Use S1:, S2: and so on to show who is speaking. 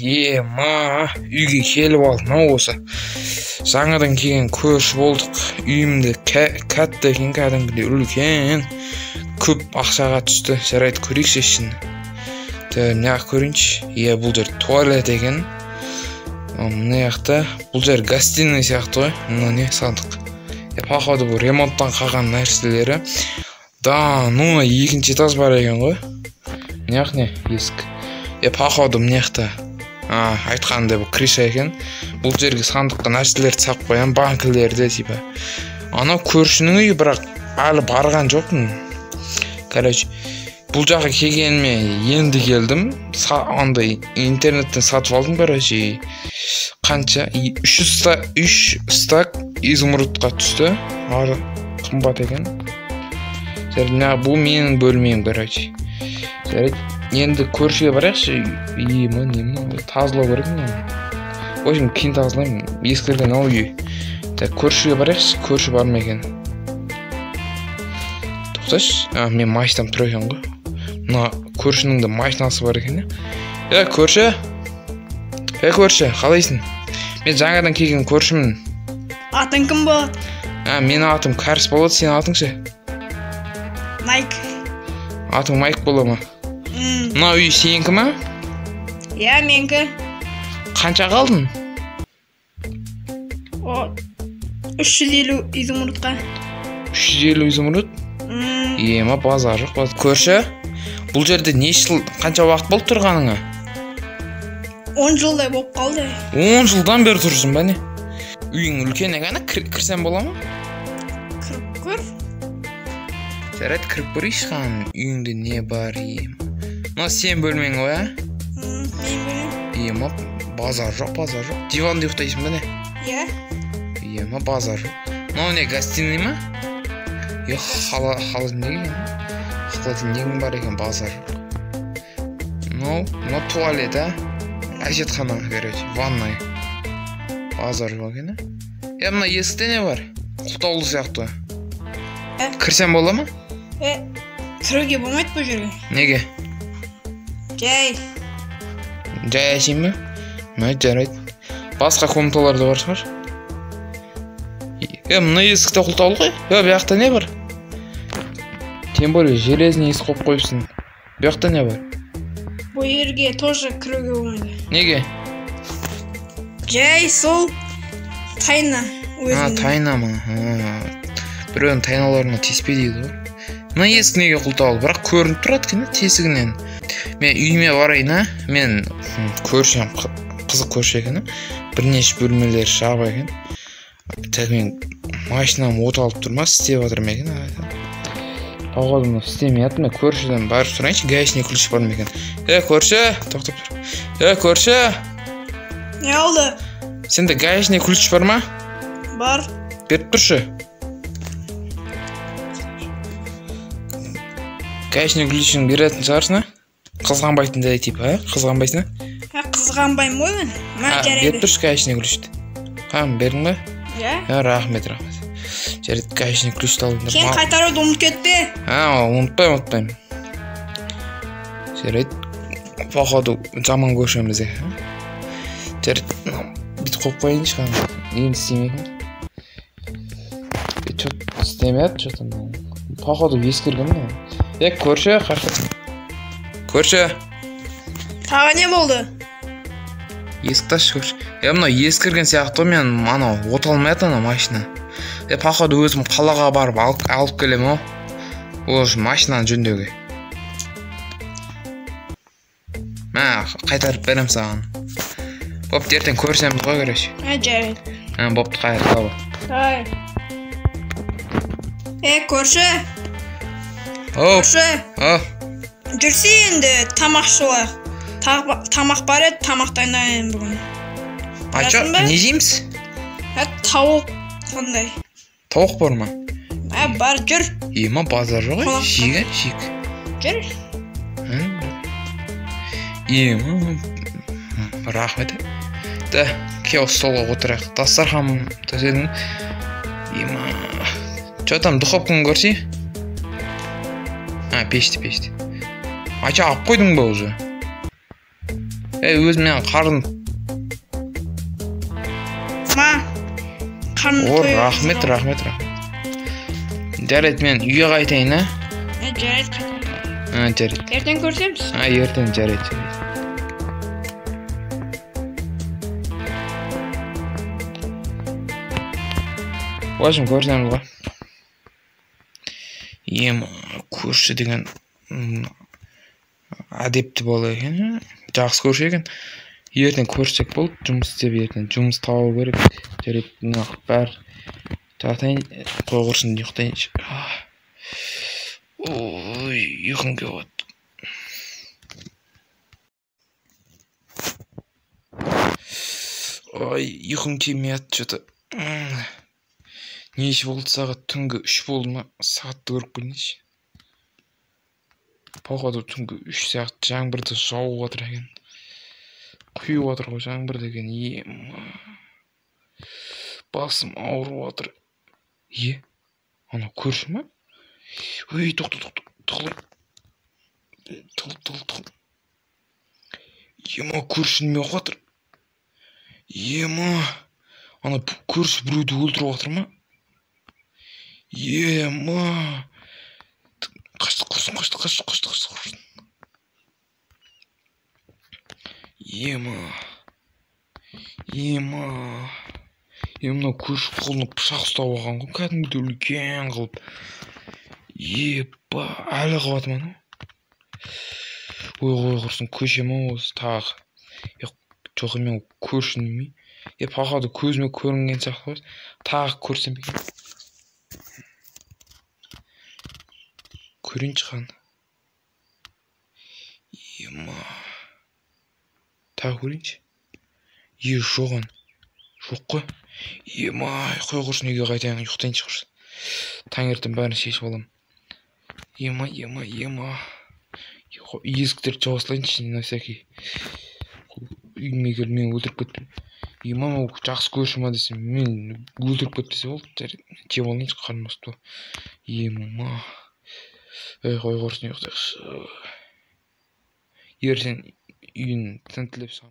S1: Үйге келіп алдым осы. Жаңадан келген көрші болдық. Үйімді кәтті екен, кәдімгідей үлкен. Көп ақшаға түсті. Жарайды көрейікші ішін. Мына көрейінші. Бұл жер туалет екен. Мына жақта бұл жер гостиный сияқты ғой. Мына не сандық. Походу бұл ремонттан қалған нәрселері. Екінші этаж бар екен ғой. Мына не есік. Походу мына жақта айтқандай бұл крыша екен. Бұл жерге сандыққа нәрселерді сап қоям, банкілерді типа. Анау көршінің үйі, бірақ әлі барған жоқпын. Короче, бұл жаққа келгеніме енді келдім. Андай интернеттен сатып алдым, короче. Қанша? 3 стак изумрудқа түсті. Қымбат екен. Бұл менің бөлмем, короче. Енді көршіге барайықшы. Тазылау керек ме? В общем, кейін тазылаймын. Ескірген ау үй. Көршіге барайықшы. Көрші бар ма екен? Тоқташы. Мен машинам тұр екен ғой. Мына көршінің де машинасы бар екен. Көрші? Көрші, қалайсың? Мен жаңадан келген көршімін.
S2: Атың кім болады?
S1: Менің атым Кәріс болады, сен атың ше?
S2: Майк.
S1: Атың Майк бола ма? Мына үй сенікі ма?
S2: Менікі.
S1: Қанша қалдың?
S2: 350 изумрудқа.
S1: 350 изумруд? Базар жоқ. Көрші, бұл жерде қанша уақыт болды тұрғаныңа?
S2: 10 жылдай болып қалды.
S1: 10 жылдан бері тұрсың ба не? Үйің үлкен екен, кірсем бола ма?
S2: Кіріп көр.
S1: Жарайды, кіріп көрейші хан, үйіңде не бар ем? Мына сен бөлмең ғой,
S2: Мен бөлмем.
S1: Базар жоқ. Диванда ұйықтайсың ба не? Базар жоқ. Мынау не, гостиный ма? Холодильник бар екен, базар жоқ. Мынау туалет, әжетхана, короче, ванной. Базар жоқ екен, мына есікте не бар? Құлтаулы сияқты. Кірсем бола ма?
S2: Кіруге болмайды бұл жерге.
S1: Неге?
S2: Жай
S1: әшейін ма? Жарайды. Басқа комнаталарда бар шығар. Мына есікте құлтаулы ғой? Бұл жақта не бар? Тем более железный есік қойып қойыпсың. Бұл жақта не бар?
S2: Бұл жерге тоже кіруге болмайды.
S1: Неге?
S2: Жай сол тайна өзінің.
S1: Тайна ма? Біреудің тайналарына теспе дейді ғой. Мына есік неге құлтаулы? Бірақ көрініп тұрады екен тесігінен. Мен үйіме барайын, мен көршім, қызық көрші екен. Бірнеше бөлмелер шағып екен. Мен машинам от алып тұрма, істеп жатырмын екен. Походу істемей жатыр, мен көршіден барып сұрайыншы, гаишник ключ бар ма екен? Көрші, тоқтап тұр. Көрші.
S2: Не oldu?
S1: Сенде гаишник ключ бар ма?
S2: Бар.
S1: Беріп тұршы. Гаишник ключін беретін шығарсың, қызғанбайтындай типа, қызғанбайсың?
S2: Қызғанбаймын ғой мен.
S1: Беріп тұршы гаишник ключті. Бердің ба? Рахмет. Жарайды, гаишник ключті алдым.
S2: Сен қайтаруды ұмыт кетпе.
S1: Ұмытпайым. Жарайды, походу жаман көршіміз. Жарайды, бүйтіп қойып қойыншы қан. Енді істемеймін. Істемейді, походу ескірген. Көрші, қашқы. Көрші.
S2: Тағы не болды?
S1: Есік ташы көрші. Мына ескірген сияқты мен анау от алмайды ана машина. Походу өзім қалаға барып алып келем о. Ол машинаны жөндеуге. Қайтарып берем саған. Бопты ертең көрсеміз ғой көрші.
S2: Жарайды.
S1: Бопты қайыр.
S2: Көрші. Көрші. Жүрсе енді тамақ шуақ. Тамақ бар еді, тамақ дайындайын бүгін.
S1: Не жейміз?
S2: Тауық қандай.
S1: Тауық бар ма?
S2: Бар, жүр.
S1: Базар жоқ ғой? Жейік.
S2: Жүр.
S1: Рахмет. Кеу столға отырайық. Дастархан төседің. Что там, духовканы көрсе? Пешті. Ача алып қойдың ба уже? өзімнен қарын.
S2: Қарын
S1: Ор,
S2: тойып.
S1: рахмет. Жарайды, мен үйге қайтайын, а?
S2: Жарайды, қайта.
S1: Жарайды.
S2: Ертең көрсеміз.
S1: Ертең жарайды. Өзім көрсеміз ғой. Көрші деген әдепті бола екен. Жақсы көрші екен. Ертең көрсек болды, жұмыс істеп ертең. Жұмыс табу керек. Жарайды, бәрі. Жатайын, қой құрсын, ұйықтайыншы. Ой, ұйқым келіп отыр. Ой, ұйқым келмей жатыр, что-то. Неше болды сағат? Түнгі 3 болды ма? Сағатты көріп келейінші. Походу түнгі 3 сағат жаңбырды жауып отыр екен. Құйып отыр ғой жаңбыр деген. Басым ауырып отыр. Ана көрші ма? Ой, тоқта. Тұл. Көрші неме оқып отыр? Ана көрші біреуді өлтіріп отыр ма? Қашты. Мынау көрші қолына пышақ ұстап алған ғой, кәдімгідей үлкен қылып. Әлі қылып ма? Ой, құрсын, көше ма осы тағы? Жоқ, мен көрші неме? Походу көзіме көрінген сияқты ғой. Тағы көрсем екен. Көрейінші қан. Тағы көрейінші. Жоған. Жоқ қой. Қой құрсын, үйге қайтайын, ұйықтайыншы құрсын. Таңертең бәрін шешіп алам. Есіктер жауыслайыншы, на всякий. Үйіме келіп мен өлтіріп кетпеймін. Жақсы көрші ма десем, мен өлтіріп кетпесе болды. Жеп алайыншы, қарным асты. Қой құрсын, ұйықтайықшы. Ертең үйін тінтілеп сам.